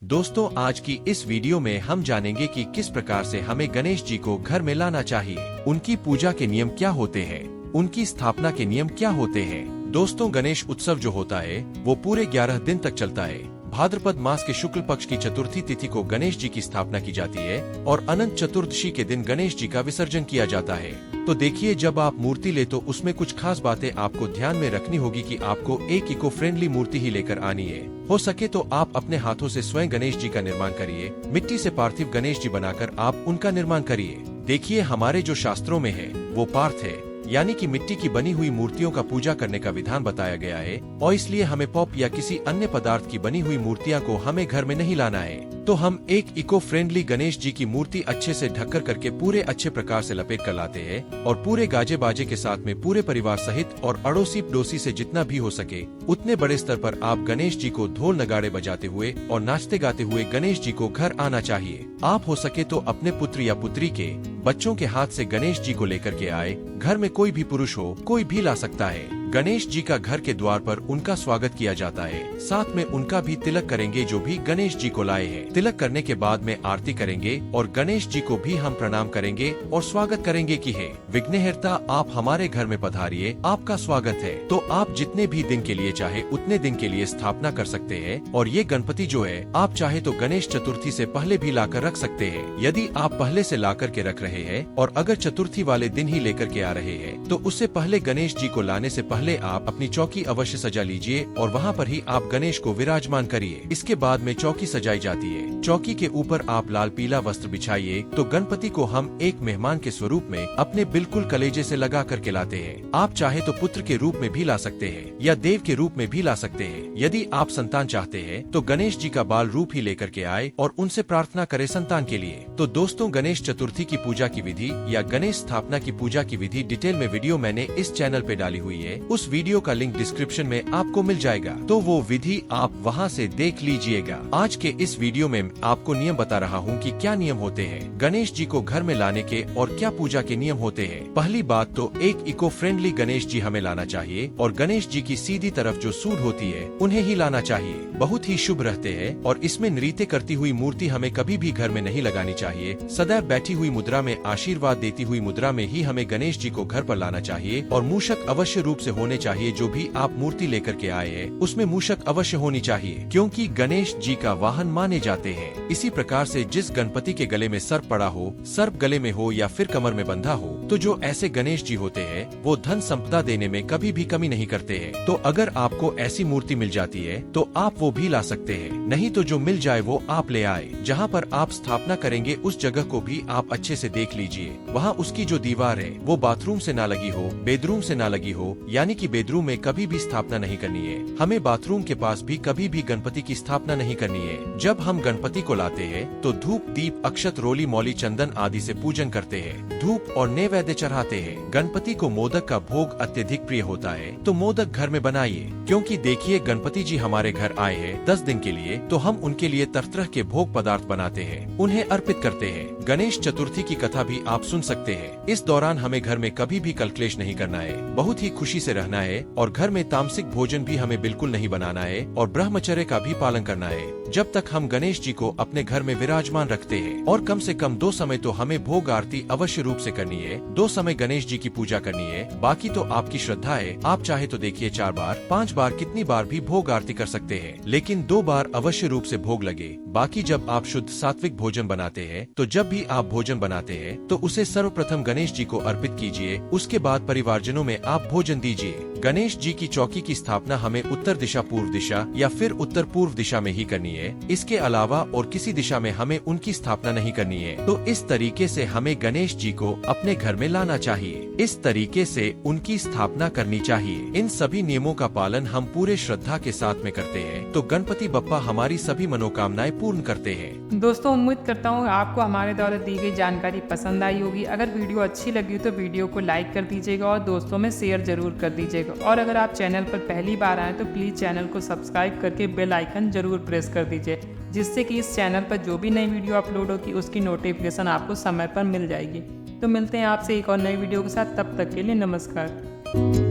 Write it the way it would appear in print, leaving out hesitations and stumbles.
दोस्तों, आज की इस वीडियो में हम जानेंगे कि किस प्रकार से हमें गणेश जी को घर में लाना चाहिए, उनकी पूजा के नियम क्या होते हैं, उनकी स्थापना के नियम क्या होते हैं। दोस्तों, गणेश उत्सव जो होता है वो पूरे 11 दिन तक चलता है। भाद्रपद मास के शुक्ल पक्ष की चतुर्थी तिथि को गणेश जी की स्थापना की जाती है और अनंत चतुर्दशी के दिन गणेश जी का विसर्जन किया जाता है। तो देखिए, जब आप मूर्ति ले तो उसमें कुछ खास बातें आपको ध्यान में रखनी होगी कि आपको एक इको फ्रेंडली मूर्ति ही लेकर आनी है। हो सके तो आप अपने हाथों से स्वयं गणेश जी का निर्माण करिए। मिट्टी से पार्थिव गणेश जी बनाकर आप उनका निर्माण करिए। देखिए, हमारे जो शास्त्रों में है वो पार्थ है, यानी कि मिट्टी की बनी हुई मूर्तियों का पूजा करने का विधान बताया गया है और इसलिए हमें पॉप या किसी अन्य पदार्थ की बनी हुई मूर्तियां को हमें घर में नहीं लाना है। तो हम एक इको फ्रेंडली गणेश जी की मूर्ति अच्छे से ढककर करके पूरे अच्छे प्रकार से लपेट कर लाते हैं और पूरे गाजे बाजे के साथ में पूरे परिवार सहित और अड़ोसी पड़ोसी से जितना भी हो सके उतने बड़े स्तर पर आप गणेश जी को ढोल नगाड़े बजाते हुए और नाचते गाते हुए गणेश जी को घर आना चाहिए। आप हो सके तो अपने पुत्र या पुत्री के बच्चों के हाथ से गणेश जी को लेकर के आए। घर में कोई भी पुरुष हो, कोई भी ला सकता है। गणेश जी का घर के द्वार पर उनका स्वागत किया जाता है। साथ में उनका भी तिलक करेंगे जो भी गणेश जी को लाए हैं। तिलक करने के बाद में आरती करेंगे और गणेश जी को भी हम प्रणाम करेंगे और स्वागत करेंगे कि हे विघ्नहर्ता, आप हमारे घर में पधारिए, आपका स्वागत है। तो आप जितने भी दिन के लिए चाहे उतने दिन के लिए स्थापना कर सकते हैं और ये गणपति जो है आप चाहे तो गणेश चतुर्थी से पहले भी लाकर रख सकते हैं। यदि आप पहले से लाकर के रख रहे हैं और अगर चतुर्थी वाले दिन ही लेकर के आ रहे हैं तो उससे पहले गणेश जी को लाने से पहले आप अपनी चौकी अवश्य सजा लीजिए और वहाँ पर ही आप गणेश को विराजमान करिए। इसके बाद में चौकी सजाई जाती है। चौकी के ऊपर आप लाल पीला वस्त्र बिछाइए। तो गणपति को हम एक मेहमान के स्वरूप में अपने बिल्कुल कलेजे से लगा करके लाते हैं। आप चाहे तो पुत्र के रूप में भी ला सकते हैं या देव के रूप में भी ला सकते हैं। यदि आप संतान चाहते हैं तो गणेश जी का बाल रूप ही लेकर के आए और उनसे प्रार्थना करे संतान के लिए। तो दोस्तों, गणेश चतुर्थी की पूजा की विधि या गणेश स्थापना की पूजा की विधि डिटेल में वीडियो मैंने इस चैनल पे डाली हुई है। उस वीडियो का लिंक डिस्क्रिप्शन में आपको मिल जाएगा, तो वो विधि आप वहां से देख लीजिएगा। आज के इस वीडियो में आपको नियम बता रहा हूँ कि क्या नियम होते हैं गणेश जी को घर में लाने के और क्या पूजा के नियम होते हैं। पहली बात तो एक इको फ्रेंडली गणेश जी हमें लाना चाहिए और गणेश जी की सीधी तरफ जो सूंड होती है उन्हें ही लाना चाहिए। बहुत ही शुभ रहते हैं और इसमें नृत्य करती हुई मूर्ति हमें कभी भी घर में नहीं लगानी चाहिए। सदैव बैठी हुई मुद्रा में आशीर्वाद देती हुई मुद्रा में ही हमें गणेश जी को घर पर लाना चाहिए और मूषक अवश्य रूप से होने चाहिए। जो भी आप मूर्ति लेकर के आए हैं उसमें मूषक अवश्य होनी चाहिए, क्योंकि गणेश जी का वाहन माने जाते हैं। इसी प्रकार से जिस गणपति के गले में सर्प पड़ा हो, सर्प गले में हो या फिर कमर में बंधा हो, तो जो ऐसे गणेश जी होते हैं वो धन संपदा देने में कभी भी कमी नहीं करते हैं। तो अगर आपको ऐसी मूर्ति मिल जाती है तो आप वो भी ला सकते हैं, नहीं तो जो मिल जाए वो आप ले आए। जहाँ पर आप स्थापना करेंगे उस जगह को भी आप अच्छे से देख लीजिए। वहाँ उसकी जो दीवार है वो बाथरूम से ना लगी हो, बेडरूम से ना लगी हो, यानी कि बेडरूम में कभी भी स्थापना नहीं करनी है। हमें बाथरूम के पास भी कभी भी गणपति की स्थापना नहीं करनी है। जब हम गणपति को लाते हैं तो धूप दीप अक्षत रोली मौली चंदन आदि से पूजन करते हैं, धूप और नैवेद्य चढ़ाते हैं। गणपति को मोदक का भोग अत्यधिक प्रिय होता है तो मोदक घर में बनाइए, क्योंकि देखिए गणपति जी हमारे घर आए हैं 10 दिन के लिए तो हम उनके लिए तरह तरह के भोग पदार्थ बनाते हैं, उन्हें अर्पित करते हैं। गणेश चतुर्थी की कथा भी आप सुन सकते हैं। इस दौरान हमें घर में कभी भी कलक्लेश नहीं करना है, बहुत ही खुशी से रहना है और घर में तामसिक भोजन भी हमें बिल्कुल नहीं बनाना है और ब्रह्मचर्य का भी पालन करना है जब तक हम गणेश जी को अपने घर में विराजमान रखते हैं। और कम से कम 2 समय तो हमें भोग आरती अवश्य रूप से करनी है। 2 समय गणेश जी की पूजा करनी है। बाकी तो आपकी श्रद्धा है, आप चाहे तो देखिए 4 बार 5 बार कितनी बार भी भोग आरती कर सकते हैं, लेकिन 2 बार अवश्य रूप से भोग लगे। बाकी जब आप शुद्ध सात्विक भोजन बनाते हैं तो जब भी आप भोजन बनाते हैं तो उसे सर्वप्रथम गणेश जी को अर्पित कीजिए, उसके बाद परिवारजनों में आप भोजन दीजिए। गणेश जी की चौकी की स्थापना हमें उत्तर दिशा, पूर्व दिशा या फिर उत्तर पूर्व दिशा में ही करनी है। इसके अलावा और किसी दिशा में हमें उनकी स्थापना नहीं करनी है। तो इस तरीके से हमें गणेश जी को अपने घर में लाना चाहिए, इस तरीके से उनकी स्थापना करनी चाहिए। इन सभी नियमों का पालन हम पूरे श्रद्धा के साथ में करते हैं तो गणपति बप्पा हमारी सभी मनोकामनाएं पूर्ण करते हैं। दोस्तों, उम्मीद करता हूँ आपको हमारे द्वारा दी गई जानकारी पसंद आई होगी। अगर वीडियो अच्छी लगी हो तो वीडियो को लाइक कर दीजिएगा और दोस्तों में शेयर जरूर कर दीजिएगा। और अगर आप चैनल पर पहली बार आए तो प्लीज़ चैनल को सब्सक्राइब करके बेल आइकन जरूर प्रेस कर दीजिए, जिससे कि इस चैनल पर जो भी नई वीडियो अपलोड होगी उसकी नोटिफिकेशन आपको समय पर मिल जाएगी। तो मिलते हैं आपसे एक और नई वीडियो के साथ, तब तक के लिए नमस्कार।